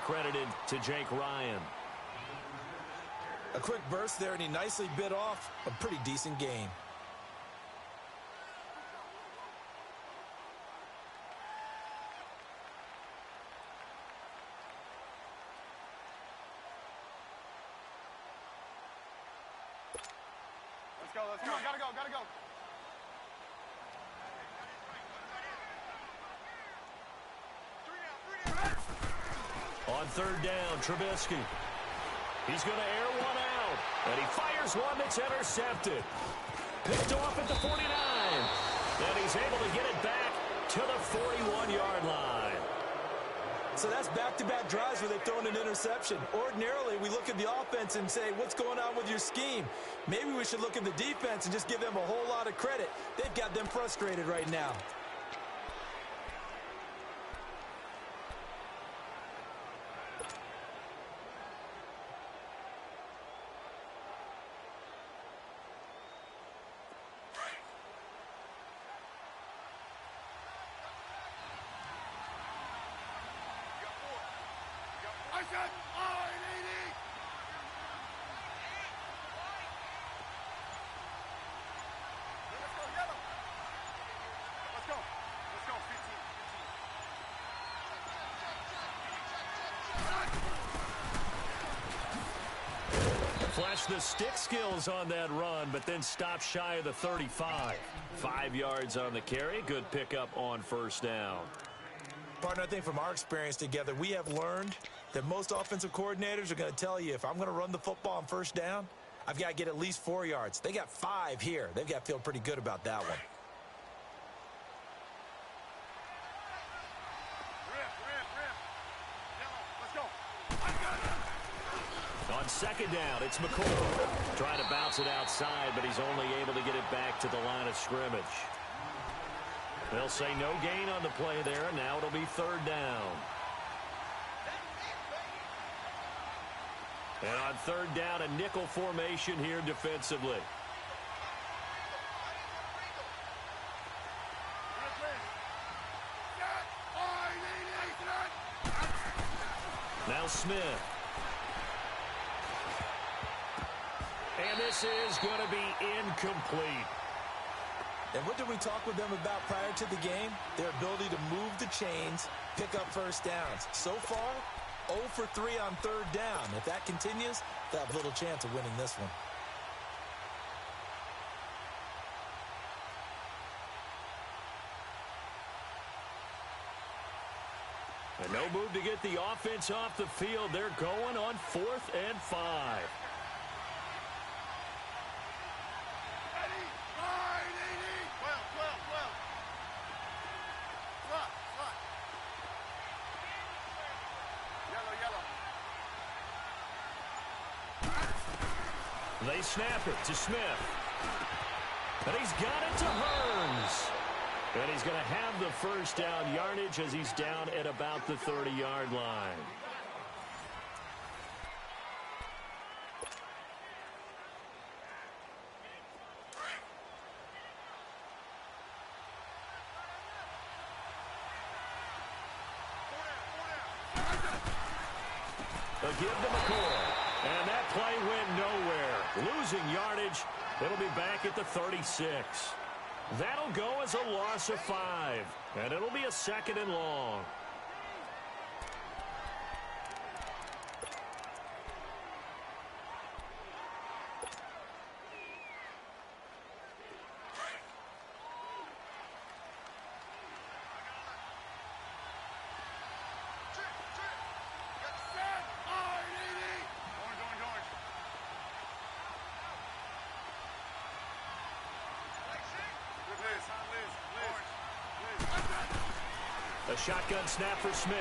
credited to Jake Ryan. A quick burst there, and he nicely bit off a pretty decent game. Let's go. Gotta go. On third down, Trubisky. He's going to air one out, and he fires one that's intercepted. Picked off at the 49, and he's able to get it back to the 41-yard line. So that's back-to-back drives where they've thrown an interception. Ordinarily, we look at the offense and say, what's going on with your scheme? Maybe we should look at the defense and just give them a whole lot of credit. They've got them frustrated right now. Flashed the stick skills on that run, but then stopped shy of the 35. 5 yards on the carry. Good pickup on first down. Partner, I think from our experience together, we have learned that most offensive coordinators are going to tell you, if I'm going to run the football on first down, I've got to get at least 4 yards. They got 5 here. They've got to feel pretty good about that one. On second down, it's McCoy. Trying to bounce it outside, but he's only able to get it back to the line of scrimmage. They'll say no gain on the play there. Now it'll be third down. And on third down, a nickel formation here defensively. Now Smith. And this is going to be incomplete. And what did we talk with them about prior to the game? Their ability to move the chains, pick up first downs. So far, 0 for 3 on third down. If that continues, they'll have little chance of winning this one. And no move to get the offense off the field. They're going on 4th and 5. They snap it to Smith. And he's got it to Hearns. And he's going to have the first down yardage as he's down at about the 30-yard line. A give to McCoy. And that play went nowhere. Losing yardage. It'll be back at the 36. That'll go as a loss of 5. And it'll be a 2nd and long. A shotgun snap for Smith.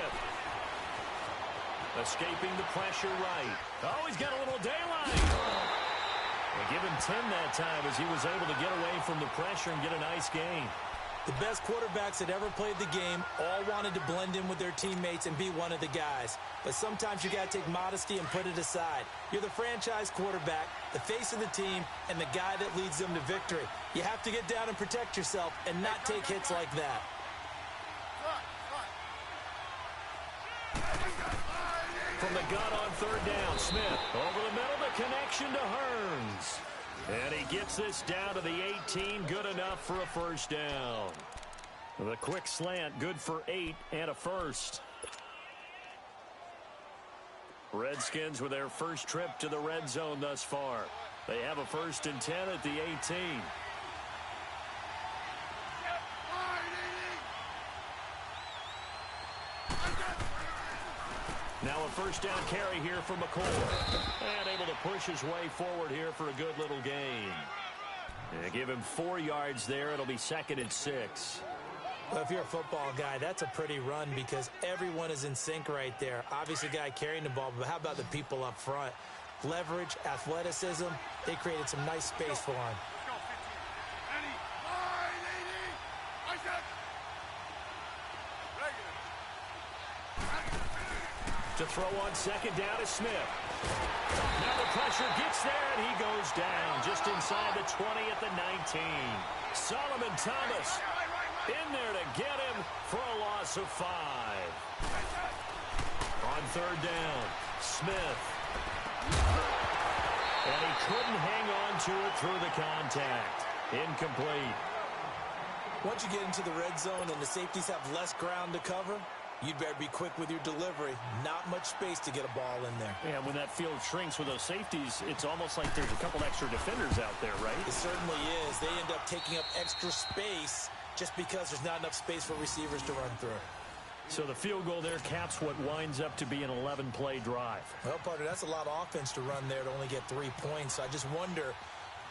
Escaping the pressure right. Oh, he's got a little daylight. They give him 10 that time as he was able to get away from the pressure and get a nice gain. The best quarterbacks that ever played the game all wanted to blend in with their teammates and be one of the guys. But sometimes you got to take modesty and put it aside. You're the franchise quarterback, the face of the team, and the guy that leads them to victory. You have to get down and protect yourself and not take hits like that. from the gun on third down. Smith over the middle, the connection to Hearns. And he gets this down to the 18, good enough for a first down. The quick slant, good for 8 and a first. Redskins with their first trip to the red zone thus far. They have a 1st and 10 at the 18. Now a first down carry here for McCoy. And able to push his way forward here for a good little gain. And give him 4 yards there. It'll be 2nd and 6. Well, if you're a football guy, that's a pretty run because everyone is in sync right there. Obviously, the guy carrying the ball, but how about the people up front? Leverage, athleticism, they created some nice space for him. To throw on 2nd down is Smith. Now the pressure gets there, and he goes down just inside the 20 at the 19. Solomon Thomas in there to get him for a loss of 5. On 3rd down, Smith. And he couldn't hang on to it through the contact. Incomplete. Once you get into the red zone and the safeties have less ground to cover, you'd better be quick with your delivery. Not much space to get a ball in there. Yeah, when that field shrinks with those safeties, it's almost like there's a couple extra defenders out there, right? It certainly is. They end up taking up extra space just because there's not enough space for receivers to run through. So the field goal there caps what winds up to be an 11-play drive. Well, partner, that's a lot of offense to run there to only get 3 points. So I just wonder,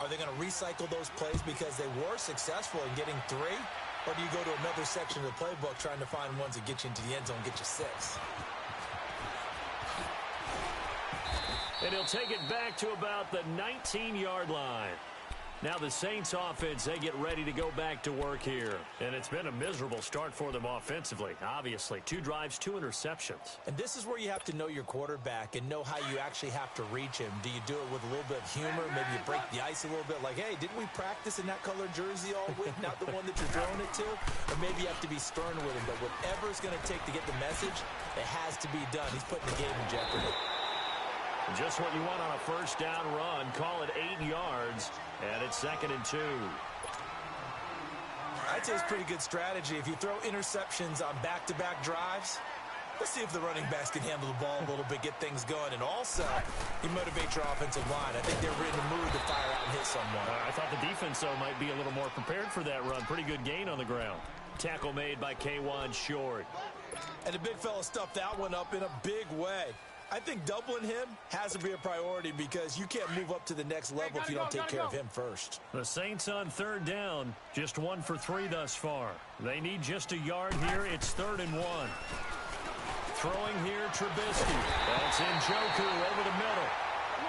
are they going to recycle those plays because they were successful in getting 3? Or do you go to another section of the playbook trying to find ones that get you into the end zone, get you 6? And he'll take it back to about the 19-yard line. Now the Saints offense, they get ready to go back to work here. And it's been a miserable start for them offensively, obviously. 2 drives, 2 interceptions. And this is where you have to know your quarterback and know how you actually have to reach him. Do you do it with a little bit of humor? Maybe you break the ice a little bit like, hey, didn't we practice in that colored jersey all week? Not the one that you're throwing it to? Or maybe you have to be stern with him. But whatever it's going to take to get the message, it has to be done. He's putting the game in jeopardy. Just what you want on a first down run. Call it 8 yards, and it's 2nd and 2. I'd say it's pretty good strategy. If you throw interceptions on back-to-back drives, let's see if the running backs can handle the ball a little bit, get things going. And also, you motivate your offensive line. I think they're in the mood to fire out and hit someone. I thought the defense, though, might be a little more prepared for that run. Pretty good gain on the ground. Tackle made by K1 Short. And the big fella stuffed that one up in a big way. I think doubling him has to be a priority because you can't move up to the next level if you don't take care of him first. The Saints on 3rd down, just 1 for 3 thus far. They need just a yard here. It's 3rd and 1. Throwing here, Trubisky. That's Njoku over the middle.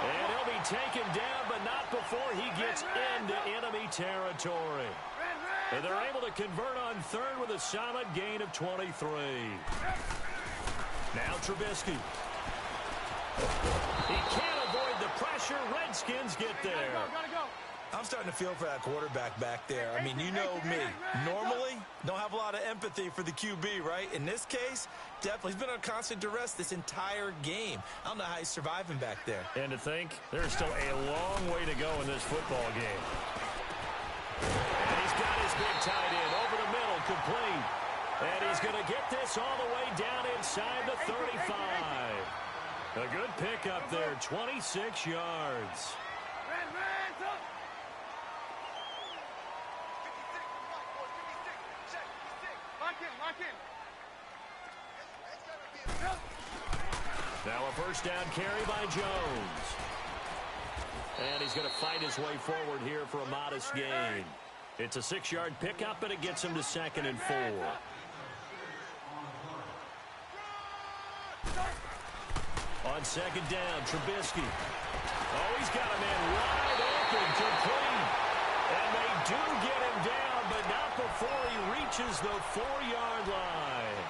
And he'll be taken down, but not before he gets into enemy territory. And they're able to convert on 3rd with a solid gain of 23. Now Trubisky. He can't avoid the pressure. Redskins get there. I'm starting to feel for that quarterback back there. I mean, you know me. Normally, don't have a lot of empathy for the QB, right? In this case, definitely. He's been on constant duress this entire game. I don't know how he's surviving back there. And to think, there's still a long way to go in this football game. And he's got his big tight end over the middle, complete. And he's going to get this all the way down inside the 35. A good pickup there, 26 yards. Now a first down carry by Jones. And he's going to fight his way forward here for a modest gain. It's a 6-yard pickup, but it gets him to 2nd and 4. On 2nd down, Trubisky. Oh, he's got a man wide open, complete. And they do get him down, but not before he reaches the 4-yard line.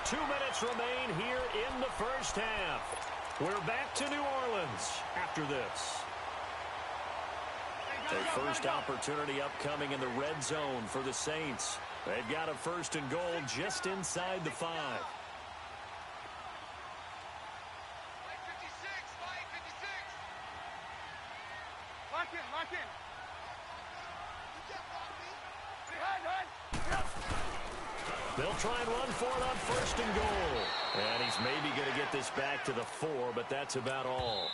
2 minutes remain here in the first half. We're back to New Orleans after this. Their first opportunity upcoming in the red zone for the Saints. They've got a 1st and goal just inside the 5. Lock in, lock in. They'll try and run for it on 1st and goal. And he's maybe going to get this back to the 4, but that's about all.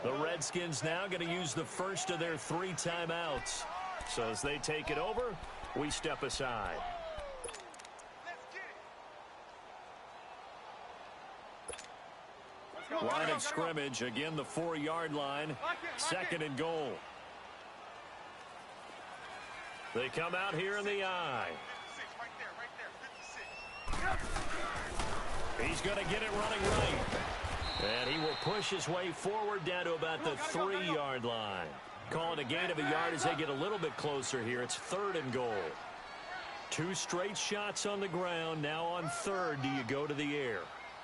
The Redskins now going to use the first of their 3 timeouts. So as they take it over, we step aside. Line of scrimmage, again the 4-yard line, 2nd and goal. They come out here in the eye. He's going to get it running right. And he will push his way forward down to about the 3-yard line. Calling a gain of a yard as they get a little bit closer here. It's 3rd and goal. 2 straight shots on the ground. Now on 3rd, do you go to the air?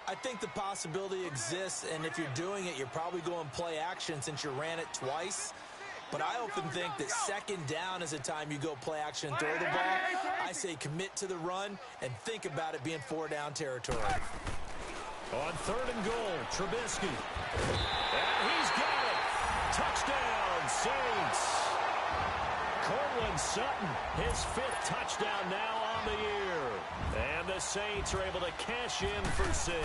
I think the possibility exists, and if you're doing it, you're probably going play action since you ran it twice. But I often think that 2nd down is a time you go play action and throw the ball. I say commit to the run and think about it being 4-down territory. On 3rd and goal, Trubisky. And he's got it. Touchdown, Saints. Cortland Sutton, his 5th touchdown now on the year. And the Saints are able to cash in for 6.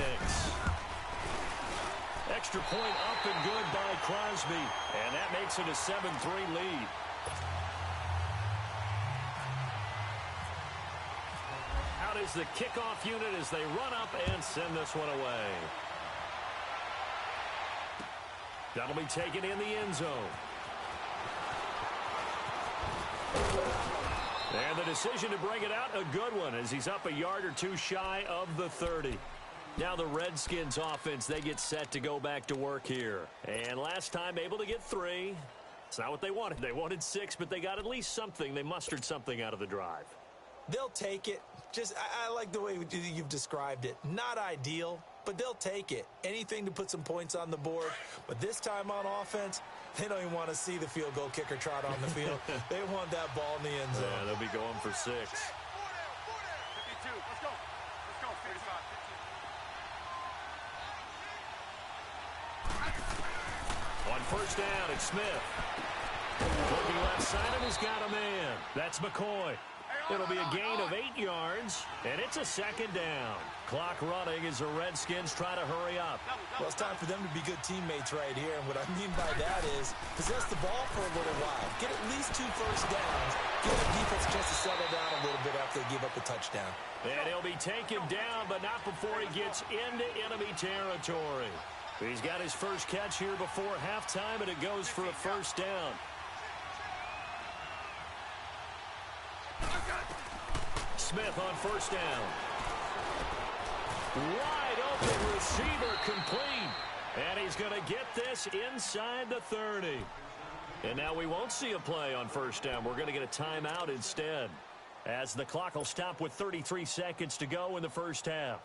Extra point up and good by Crosby. And that makes it a 7-3 lead. Out is the kickoff unit as they run up and send this one away. That'll be taken in the end zone. And the decision to bring it out, a good one, as he's up a yard or 2 shy of the 30. Now the Redskins offense, they get set to go back to work here. And last time able to get 3. It's not what they wanted. They wanted 6, but they got at least something. They mustered something out of the drive. They'll take it. I like the way you've described it. Not ideal, but they'll take it. Anything to put some points on the board. But this time on offense, they don't even want to see the field goal kicker trot on the field. They want that ball in the end zone. Yeah, they'll be going for 6. 52. Let's go. Let's go. 55. On 1st down, it's Smith. Looking left side, and he's got a man. That's McCoy. It'll be a gain of 8 yards, and it's a 2nd down. Clock running as the Redskins try to hurry up. Well, it's time for them to be good teammates right here, and what I mean by that is possess the ball for a little while. Get at least 2 first downs. Give the defense a chance to settle down a little bit after they give up the touchdown. And he'll be taken down, but not before he gets into enemy territory. He's got his first catch here before halftime, and it goes for a 1st down. Smith on 1st down. Wide open receiver complete. And he's going to get this inside the 30. And now we won't see a play on 1st down. We're going to get a timeout instead, as the clock will stop with 33 seconds to go in the 1st half.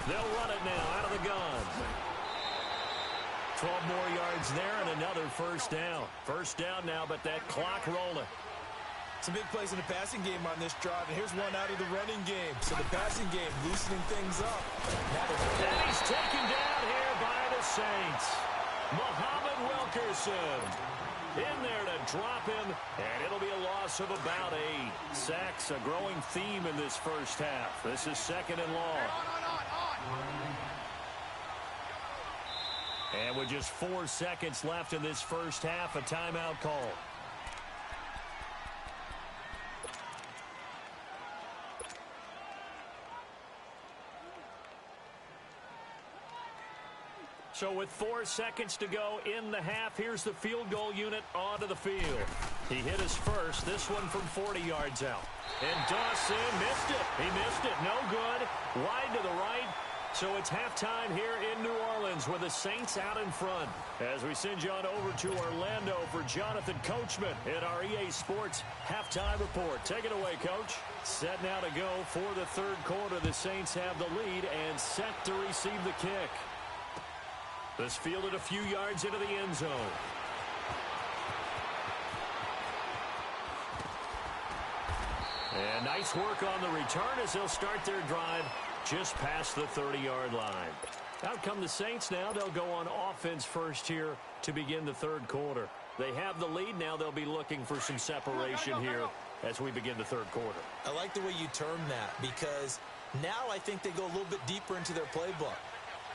They'll run it now out of the gun. 12 more yards there and another 1st down. 1st down now, but that clock rolling. Some big plays in the passing game on this drive, and here's one out of the running game. So the passing game loosening things up. And he's taken down here by the Saints. Muhammad Wilkerson in there to drop him, and it'll be a loss of about 8. Sacks, a growing theme in this 1st half. This is 2nd and long. And with just 4 seconds left in this 1st half, a timeout call. So with 4 seconds to go in the half, here's the field goal unit onto the field. He hit his first, this one from 40 yards out. And Dawson missed it. He missed it. No good. Wide to the right. So it's halftime here in New Orleans with the Saints out in front. As we send you on over to Orlando for Jonathan Coachman in our EA Sports Halftime Report. Take it away, Coach. Set now to go for the third quarter. The Saints have the lead and set to receive the kick. This fielded a few yards into the end zone. And nice work on the return as they'll start their drive just past the 30-yard line. Out come the Saints now. They'll go on offense first here to begin the third quarter. They have the lead. Now they'll be looking for some separation here as we begin the third quarter. I like the way you termed that because now I think they go a little bit deeper into their playbook.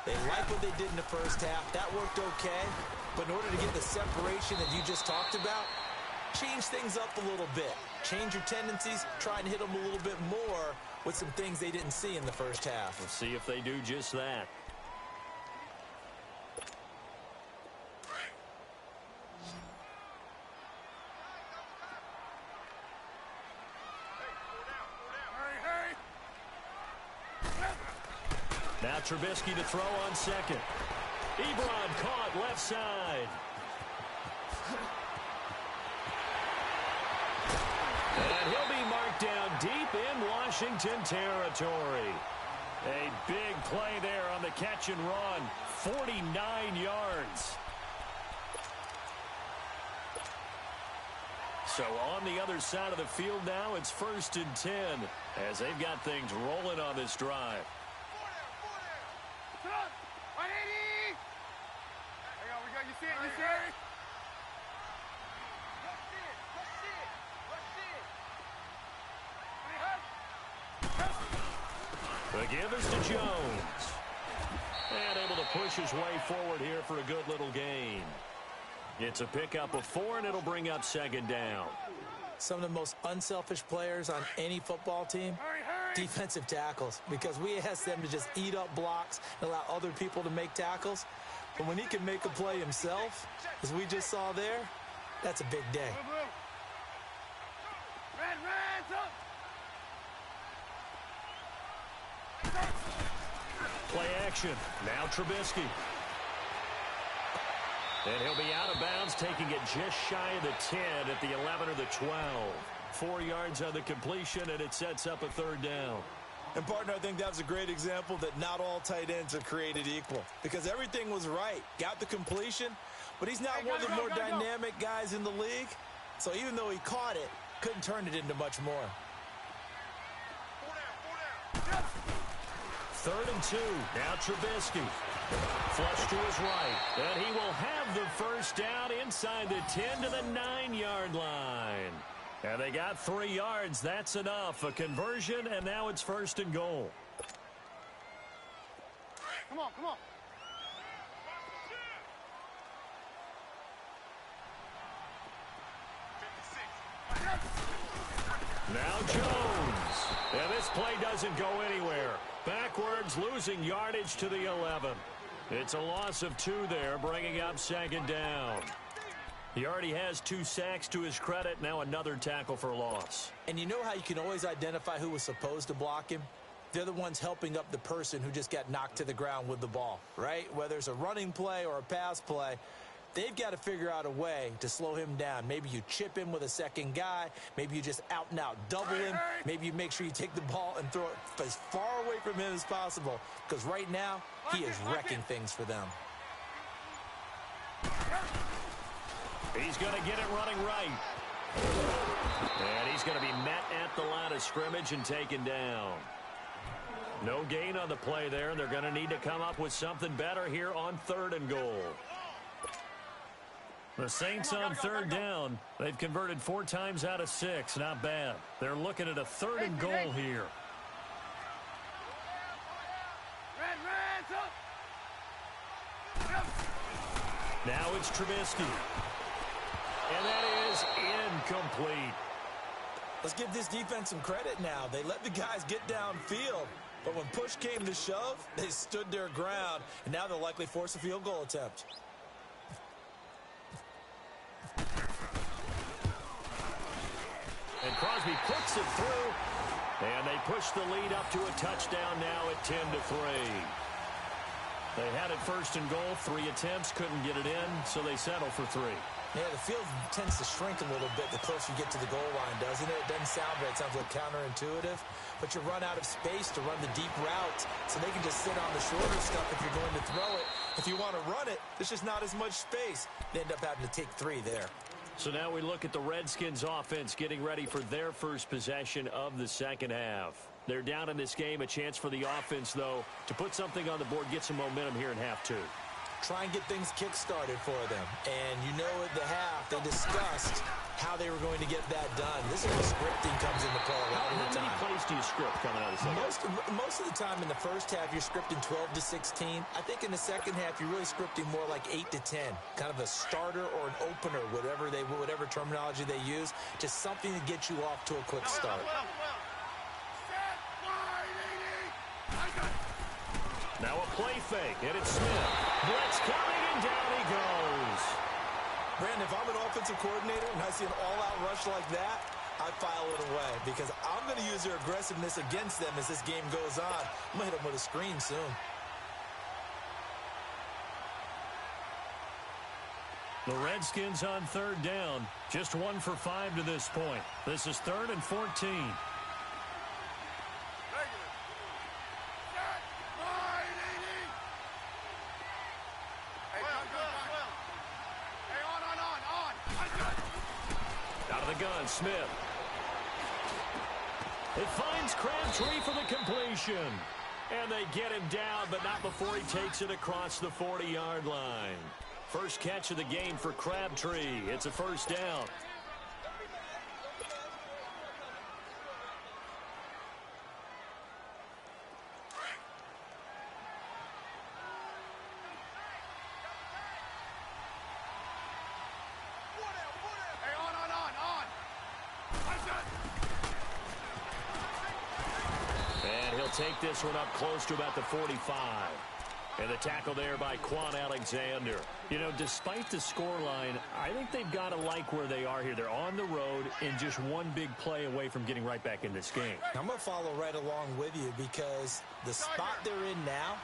They like what they did in the first half. That worked okay. But in order to get the separation that you just talked about, change things up a little bit. Change your tendencies. Try and hit them a little bit more with some things they didn't see in the first half. We'll see if they do just that. Now Trubisky to throw on second. Ebron caught left side. And he'll be marked down deep in Washington territory. A big play there on the catch and run. 49 yards. So on the other side of the field now, it's 1st and 10 as they've got things rolling on this drive. The give is to Jones. And able to push his way forward here for a good little gain. It's a pickup of 4, and it'll bring up 2nd down. Some of the most unselfish players on any football team, defensive tackles, because we ask them to just eat up blocks and allow other people to make tackles. But when he can make a play himself, as we just saw there, that's a big day. Play action. Now Trubisky. And he'll be out of bounds, taking it just shy of the 10 at the 11 or the 12. 4 yards on the completion, and it sets up a 3rd down. And, partner, I think that was a great example that not all tight ends are created equal. Because everything was right. Got the completion, but he's not one of the more dynamic guys in the league. So even though he caught it, couldn't turn it into much more. 3rd and 2. Now Trubisky. Flush to his right. And he will have the 1st down inside the 10 to the 9-yard line. And they got 3 yards. That's enough. A conversion, and now it's 1st and goal. Come on, come on. Now Jones. And this play doesn't go anywhere. Backwards, losing yardage to the 11. It's a loss of 2 there, bringing up 2nd down. He already has 2 sacks to his credit, now another tackle for loss. And you know how you can always identify who was supposed to block him? They're the ones helping up the person who just got knocked to the ground with the ball, right? Whether it's a running play or a pass play, they've got to figure out a way to slow him down. Maybe you chip him with a second guy. Maybe you just out and out double him. Maybe you make sure you take the ball and throw it as far away from him as possible. Because right now, he is wrecking things for them. He's going to get it running right. And he's going to be met at the line of scrimmage and taken down. No gain on the play there. They're going to need to come up with something better here on 3rd and goal. The Saints on 3rd down. They've converted 4 times out of 6. Not bad. They're looking at a 3rd and goal here. Now it's Trubisky. And that is incomplete. Let's give this defense some credit now. They let the guys get downfield. But when push came to shove, they stood their ground. And now they'll likely force a field goal attempt. And Crosby puts it through. And they push the lead up to a touchdown now at 10-3. They had it 1st and goal. 3 attempts, couldn't get it in, so they settle for 3. Yeah, the field tends to shrink a little bit the closer you get to the goal line, doesn't it? It doesn't sound right. It sounds like counterintuitive. But you run out of space to run the deep routes, so they can just sit on the shorter stuff if you're going to throw it. If you want to run it, there's just not as much space. They end up having to take 3 there. So now we look at the Redskins offense getting ready for their first possession of the second half. They're down in this game. A chance for the offense, though, to put something on the board, get some momentum here in half 2. Try and get things kick-started for them. And you know at the half, they discussed how they were going to get that done. This is where scripting comes into play a lot of the time. How many plays do you script coming out of the second half? Most of the time in the first half, you're scripting 12 to 16. I think in the second half, you're really scripting more like 8 to 10. Kind of a starter or an opener, whatever terminology they use. Just something to get you off to a quick start. Now a play fake, and it's Smith. Blitz coming, and down he goes. Brandon, if I'm an offensive coordinator and I see an all-out rush like that, I file it away because I'm going to use their aggressiveness against them as this game goes on. I'm going to hit them with a screen soon. The Redskins on 3rd down. Just 1 for 5 to this point. This is 3rd and 14. Smith. It finds Crabtree for the completion. And they get him down, but not before he takes it across the 40-yard line. First catch of the game for Crabtree. It's a first down. Take this one up close to about the 45. And the tackle there by Quan Alexander. You know, despite the scoreline, I think they've got to like where they are here. They're on the road and just one big play away from getting right back in this game. I'm going to follow right along with you because the spot they're in now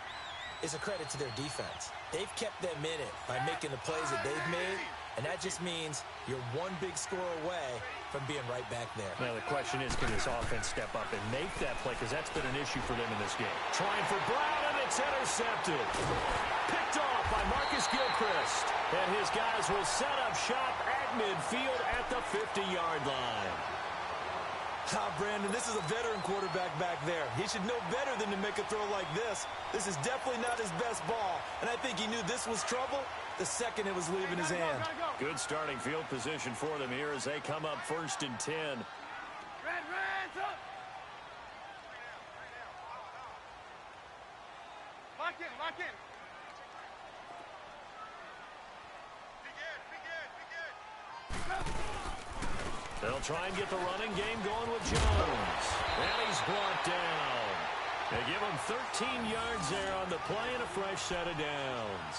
is a credit to their defense. They've kept them in it by making the plays that they've made, and that just means you're one big score away from being right back there. Now, the question is, can this offense step up and make that play? Because that's been an issue for them in this game. Trying for Brown, and it's intercepted. Picked off by Marcus Gilchrist. And his guys will set up shop at midfield at the 50-yard line. Brandon, this is a veteran quarterback back there. He should know better than to make a throw like this. This is definitely not his best ball. And I think he knew this was trouble the second it was leaving his hand. Good starting field position for them here as they come up 1st and 10. Lock in. They'll try and get the running game going with Jones. And he's brought down. They give him 13 yards there on the play and a fresh set of downs.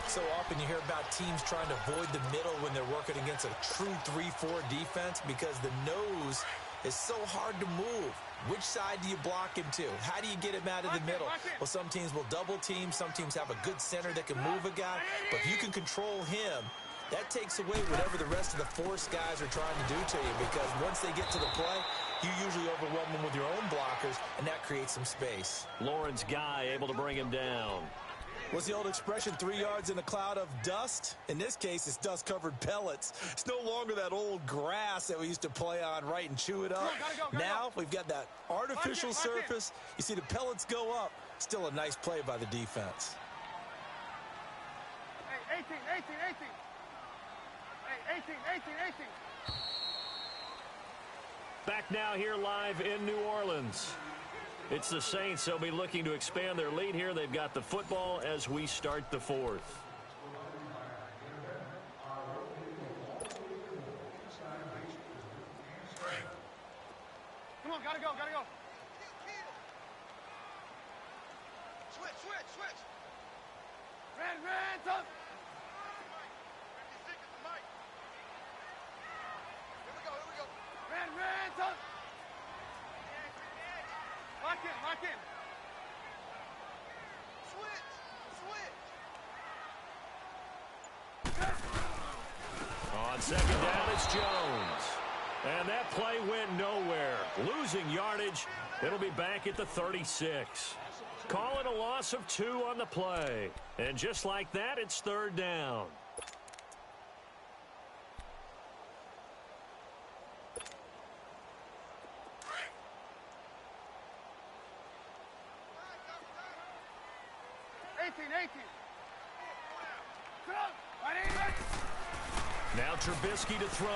So often you hear about teams trying to avoid the middle when they're working against a true 3-4 defense because the nose is so hard to move. Which side do you block him to? How do you get him out of the middle? Well, some teams will double team. Some teams have a good center that can move a guy. But if you can control him, that takes away whatever the rest of the force guys are trying to do to you because once they get to the play, you usually overwhelm them with your own blockers, and that creates some space. Lawrence Guy able to bring him down. What's the old expression, 3 yards in a cloud of dust? In this case, it's dust-covered pellets. It's no longer that old grass that we used to play on, right, and chew it up. Now we've got that artificial surface. You see the pellets go up. Still a nice play by the defense. Hey, 18. Hey, 18. Back now here live in New Orleans. It's the Saints. They'll be looking to expand their lead here. They've got the football as we start the 4th. Come on, gotta go. Switch. Ran, up. Here we go. Ran, up. Lock in. Switch. On second down, it's Jones. And that play went nowhere. Losing yardage. It'll be back at the 36. Call it a loss of 2 on the play. And just like that, it's third down. Now Trubisky to throw.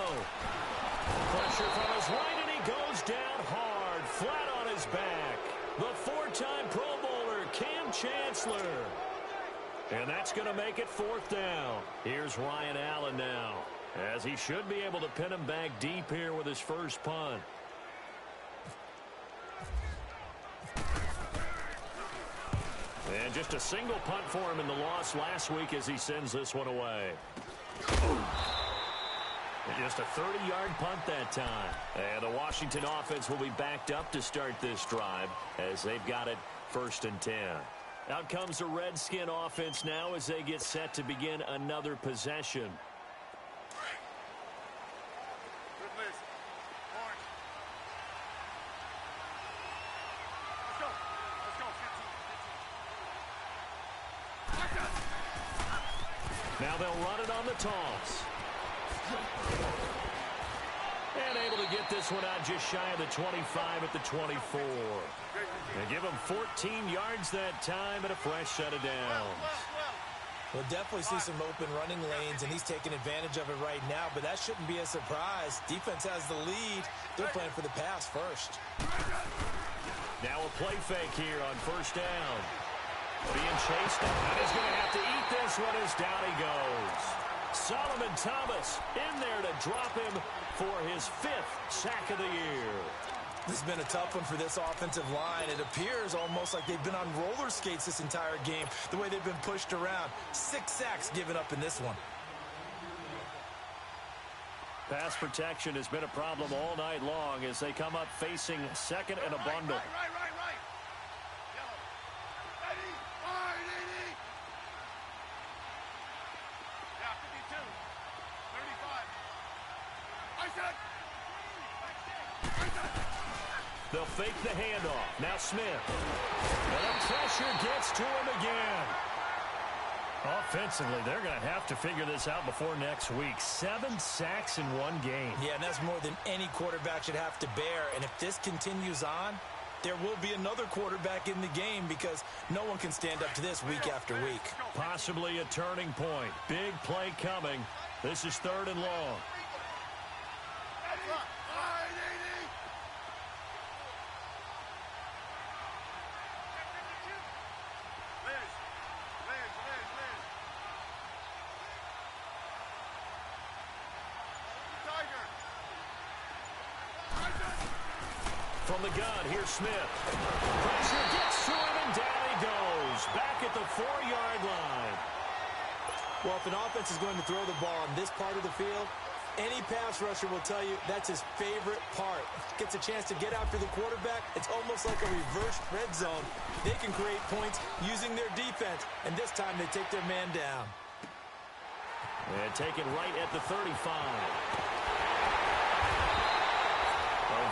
Pressure from his right, and he goes down hard, flat on his back. The 4-time Pro Bowler, Cam Chancellor. And that's going to make it fourth down. Here's Ryan Allen now, as he should be able to pin him back deep here with his first punt. And just a single punt for him in the loss last week as he sends this one away. Just a 30-yard punt that time. And the Washington offense will be backed up to start this drive as they've got it 1st and 10. Out comes the Redskin offense now as they get set to begin another possession. Now they'll run it on the toss. And able to get this one out just shy of the 25 at the 24. And give him 14 yards that time and a fresh set of downs. We'll definitely see some open running lanes, and he's taking advantage of it right now, but that shouldn't be a surprise. Defense has the lead. They're playing for the pass first. Now a play fake here on first down. Being chased, and he's going to have to eat this one as down he goes. Solomon Thomas in there to drop him for his 5th sack of the year. This has been a tough one for this offensive line. It appears almost like they've been on roller skates this entire game, the way they've been pushed around. 6 sacks given up in this one. Pass protection has been a problem all night long as they come up facing second and a bundle. Right. Yellow. Ready. Fire, Nady. Yeah, 52. 35. They'll fake the handoff. Now Smith. And the pressure gets to him again. Offensively, they're going to have to figure this out before next week. 7 sacks in one game. Yeah, and that's more than any quarterback should have to bear. And if this continues on, there will be another quarterback in the game because no one can stand up to this week after week. Possibly a turning point. Big play coming. This is 3rd and long. From the gun, here's Smith. Pressure gets to him, and down he goes. Back at the 4-yard line. Well, if an offense is going to throw the ball on this part of the field, any pass rusher will tell you that's his favorite part. Gets a chance to get after the quarterback. It's almost like a reverse red zone. They can create points using their defense, and this time they take their man down. And taken right at the 35.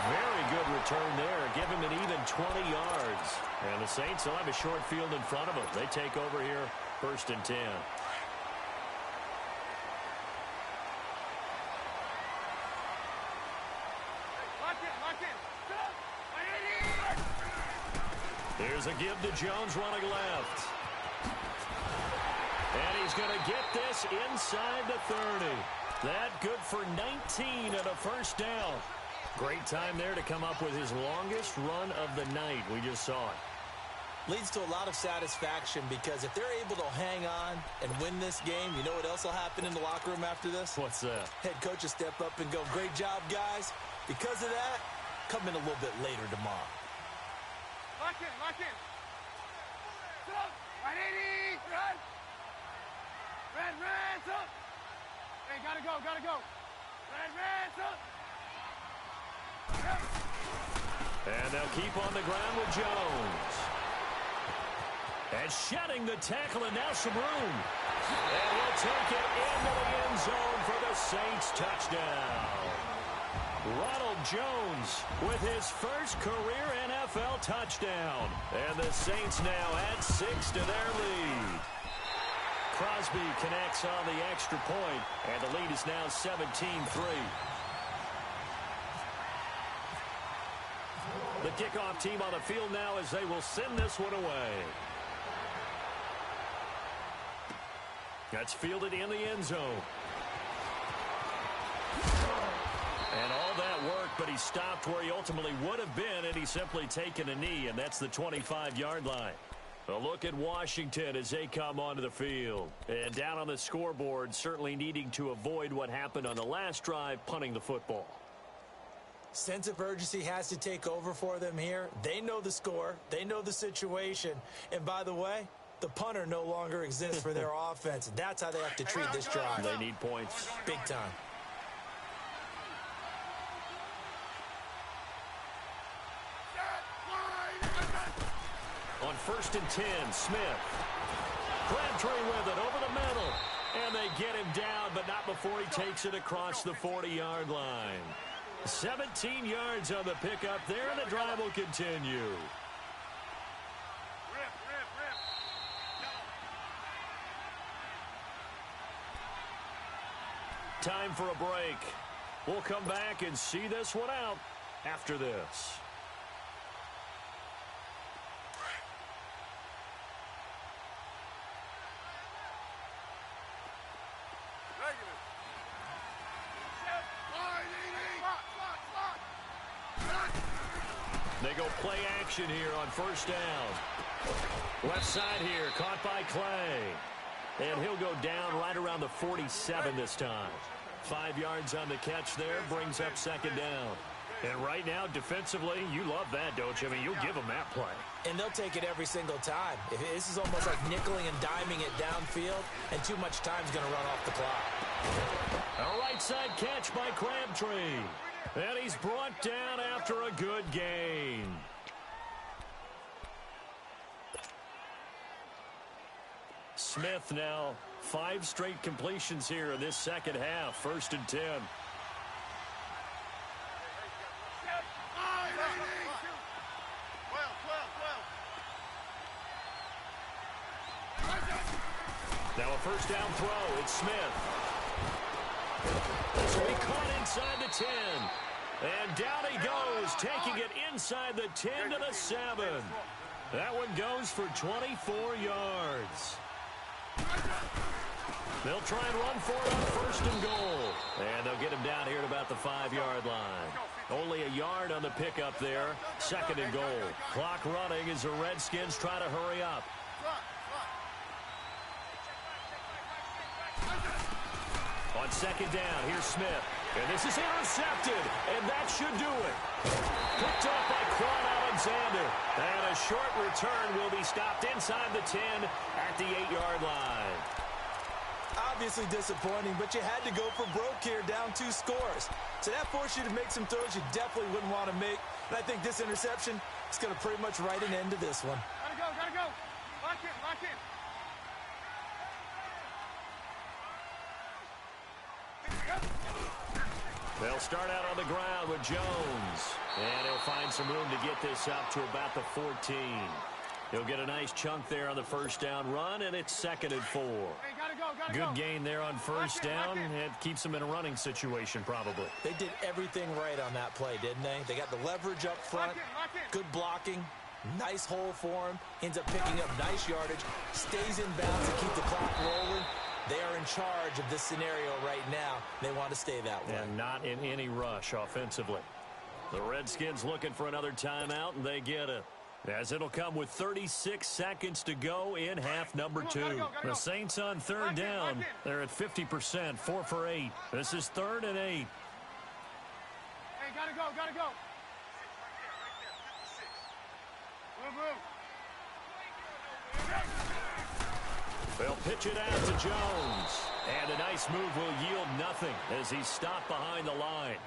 Very good return there. Give him an even 20 yards. And the Saints will have a short field in front of them. They take over here 1st and 10. Lock in. Here's a give to Jones running left. And he's going to get this inside the 30. That good for 19 and a first down. Great time there to come up with his longest run of the night. We just saw it. Leads to a lot of satisfaction because if they're able to hang on and win this game, you know what else will happen in the locker room after this? What's that? Head coach will step up and go, great job, guys. Because of that, come in a little bit later tomorrow. Lock in. Stop. 180. Run. Stop. Hey, gotta go. Red, stop. And they'll keep on the ground with Jones. And shedding the tackle, and now some room. And he'll take it into the end zone for the Saints touchdown. Ronald Jones with his first career NFL touchdown. And the Saints now add 6 to their lead. Crosby connects on the extra point, and the lead is now 17-3. The kickoff team on the field now as they will send this one away. That's fielded in the end zone. And all that work, but he stopped where he ultimately would have been, and he's simply taken a knee, and that's the 25-yard line. A look at Washington as they come onto the field. And down on the scoreboard, certainly needing to avoid what happened on the last drive, punting the football. Sense of urgency has to take over for them here. They know the score. They know the situation. And by the way, the punter no longer exists for their offense. That's how they have to treat this drive. They need points. Big time. On 1st and 10, Smith. Crabtree with it over the middle. And they get him down, but not before he takes it across the 40-yard line. 17 yards on the pickup there, and the drive will continue. Time for a break. We'll come back and see this one out after this. They go play action here on 1st down. Left side here, caught by Clay. And he'll go down right around the 47 this time. 5 yards on the catch there, brings up 2nd down. And right now, defensively, you love that, don't you? I mean, you'll give them that play. And they'll take it every single time. This is almost like nickeling and diming it downfield, and too much time's going to run off the clock. A right side catch by Crabtree. And he's brought down after a good gain. Smith now 5 straight completions here in this second half. 1st and 10. Now a 1st down throw. It's Smith. This will be caught inside the 10. And down he goes, taking it inside the 10 to the 7. That one goes for 24 yards. They'll try and run for it on 1st and goal. And they'll get him down here at about the 5-yard line. Only a yard on the pickup there. 2nd and goal. Clock running as the Redskins try to hurry up. On 2nd down, here's Smith. And this is intercepted, and that should do it. Picked off by Quan Alexander. And a short return will be stopped inside the 10 at the 8-yard line. Obviously disappointing, but you had to go for broke here, down 2 scores. So that forced you to make some throws you definitely wouldn't want to make. And I think this interception is going to pretty much write an end to this one. Gotta go, gotta go. Lock in, lock in. They'll start out on the ground with Jones. And he'll find some room to get this up to about the 14. He'll get a nice chunk there on the 1st down run, and it's 2nd and 4. Hey, gotta go, Good gain there on 1st down. It keeps them in a running situation, probably. They did everything right on that play, didn't they? They got the leverage up front, good blocking, nice hole for him, ends up picking up nice yardage, stays in bounds to keep the clock rolling. They are in charge of this scenario right now. They want to stay that way. And not in any rush offensively. The Redskins looking for another timeout, and they get it. As it'll come with 36 seconds to go in half number 2. The Saints on 3rd down. They're at 50%, 4 for 8. This is 3rd and 8. Hey, gotta go, gotta go. Move, move. They'll pitch it out to Jones. And a nice move will yield nothing as he's stopped behind the line.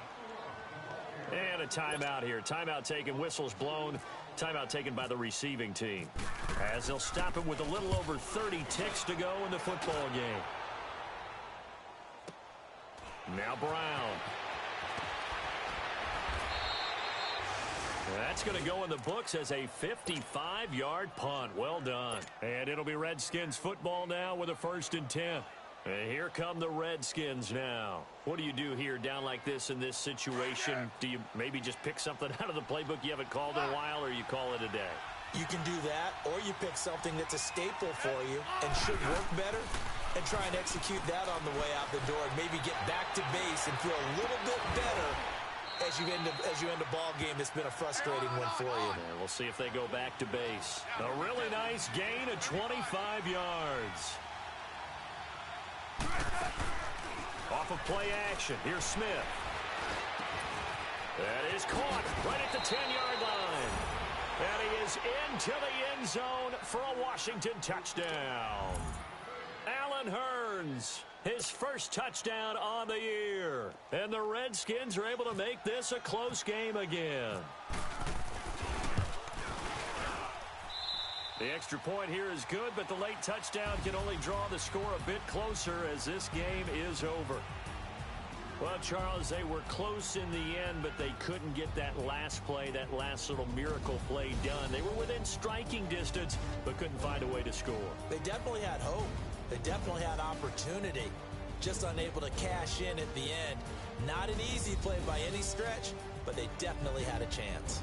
And get a timeout here. Timeout taken, whistles blown. Timeout taken by the receiving team. As they'll stop it with a little over 30 ticks to go in the football game. Now Brown. That's going to go in the books as a 55-yard punt. Well done. And it'll be Redskins football now with a 1st and 10. And here come the Redskins now. What do you do here down like this in this situation? Do you maybe just pick something out of the playbook you haven't called in a while, or you call it a day? You can do that, or you pick something that's a staple for you and should work better and try and execute that on the way out the door and maybe get back to base and feel a little bit better as you end a ball game that's been a frustrating one for you. Yeah, we'll see if they go back to base. A really nice gain of 25 yards. Off of play action. Here's Smith. That is caught right at the 10-yard line. And he is into the end zone for a Washington touchdown. Allen Hurns, his first touchdown on the year. And the Redskins are able to make this a close game again. The extra point here is good, but the late touchdown can only draw the score a bit closer as this game is over. Well, Charles, they were close in the end, but they couldn't get that last play, that last little miracle play done. They were within striking distance, but couldn't find a way to score. They definitely had hope. They definitely had opportunity. Just unable to cash in at the end. Not an easy play by any stretch, but they definitely had a chance.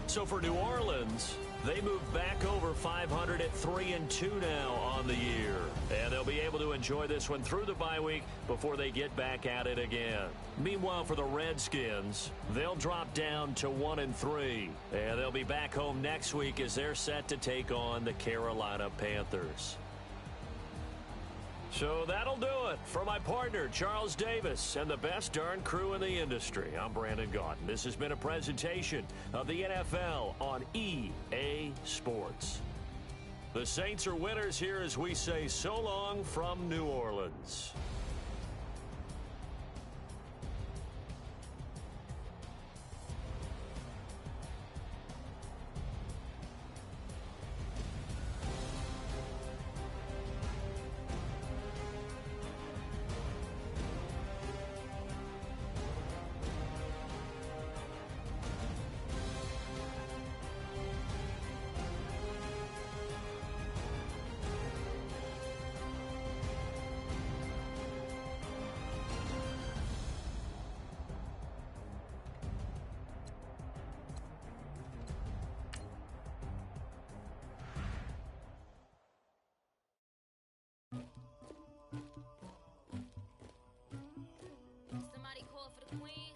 So for New Orleans, they move back over 500 at 3-2 now on the year. And they'll be able to enjoy this one through the bye week before they get back at it again. Meanwhile, for the Redskins, they'll drop down to 1-3. And they'll be back home next week as they're set to take on the Carolina Panthers. So that'll do it for my partner, Charles Davis, and the best darn crew in the industry. I'm Brandon Gaudin. This has been a presentation of the NFL on EA Sports. The Saints are winners here as we say so long from New Orleans. Somebody call for the queen.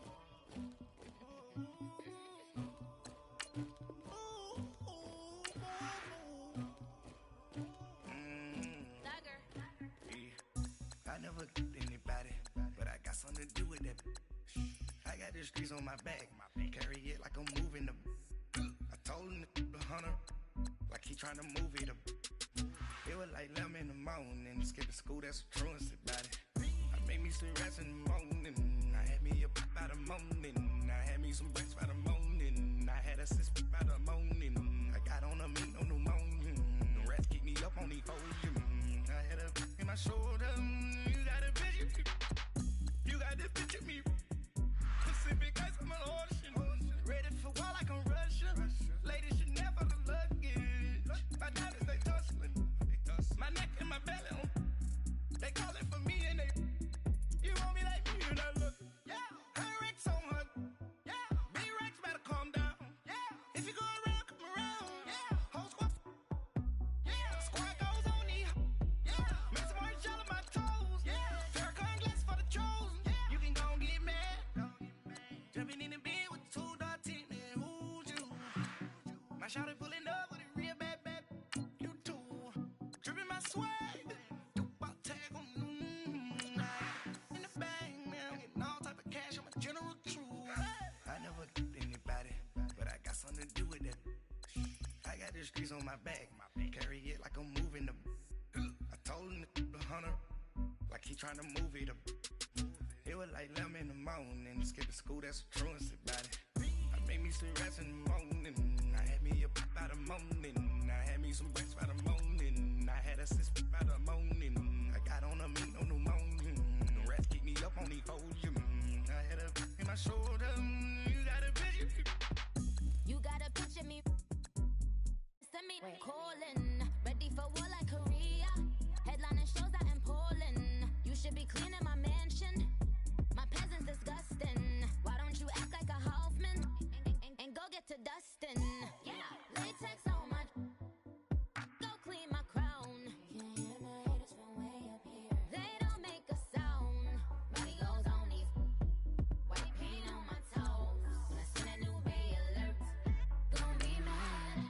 Dagger. I never get anybody, but I got something to do with that. I got the streets on my back, carry it like I'm moving the. I told him the hunter, like he trying to move it up. It was like 11 in the morning, skipping school, that's a truancy about it. I made me some rats in the morning, I had me a pop by the morning, I had me some breaks by the morning, I had a sis by the morning, I got on a meat, no pneumonia, the rats keep me up on the ocean, I had a in my shoulder, you got a bitch, you got this bitch at me, Pacific ice on my ocean, ready for war like I'm Russian, ladies should never the luggage, my diamonds they tussling, my neck and my belly, they calling for me and they, you want me like me and I look, yeah, her Rex on her, yeah, B-Rex better calm down, yeah, if you go around, come around, yeah, whole squad, yeah, squad goes on me, yeah, make some orange gel on my toes, yeah, Farrakhan glass for the chosen, yeah, you can go and get mad, jumping in the bed with 2 dots in it, who's you, my shawty pulling up with a real bad, you too, dripping my swag, you about tag on, in the bag, man, getting all type of cash, I'm a general true, I never get anybody, but I got something to do with that, I got the streets on my back, carry it like I'm moving the, I told him the hunter, like he trying to move it up, it It was like 11 in the morning, skipping school, that's a truancy about it. I made me some rest in the morning, I had me up by the morning, I had me some breaks by the morning, I had a sis by the morning, I got on a meat, no pneumonia, the rats keep me up on the podium, I had a in my shoulder, you got a picture. You got a picture me. Send me calling, ready for war like Korea. Headlining shows out in Poland. You should be cleaning my mansion. My presence disgusting. Why don't you act like a Hoffman and go get to dustin'? Yeah, latex on my. Go clean my crown. You can hear my haters from way up here. They don't make a sound. Body goes on these. White paint on my toes. When I send a new bay alert, gon' be mad.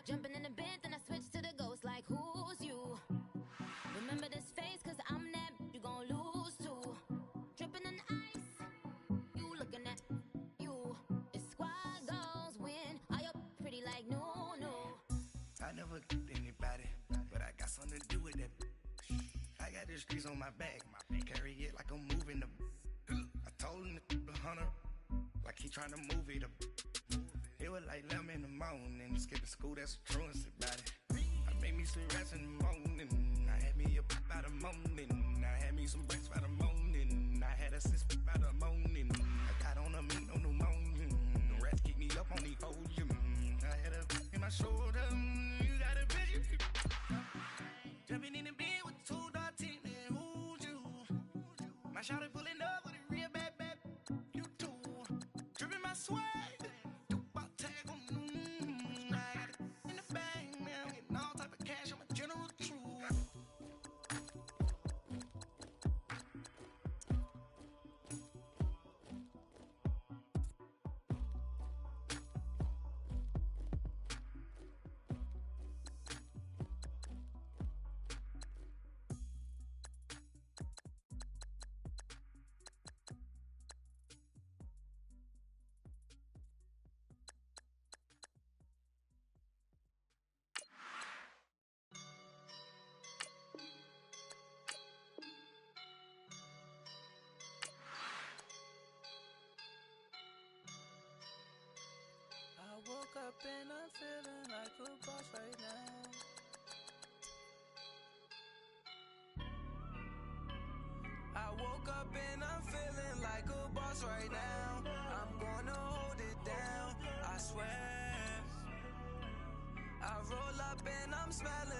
Jumping in the bed, then I switch to the ghost like who's you? Remember this face, cause I'm that you gon' lose too. Dripping in ice, you looking at you. It's squad goals win. Are you pretty like no? I never anybody, but I got something to do with that. I got the streets on my back, carry it like I'm moving the. I told him the hunter, like he trying to move it up. It was like 11 in the morning, skipping school, that's a truancy about it. I made me some rest in the morning, I had me up by the morning, I had me some breaks by the morning, I had a sis by the morning, I got on a meat, no pneumonia, the rats keep me up on the podium, I had a in my shoulder, you got a picture. Jumping in the bed with two dark teeth, and who's you? My shawty pulling up with a real bad, you too. Dripping my swag. I woke up and I'm feeling like a boss right now. I woke up and I'm feeling like a boss right now. I'm gonna hold it down, I swear. I roll up and I'm smelling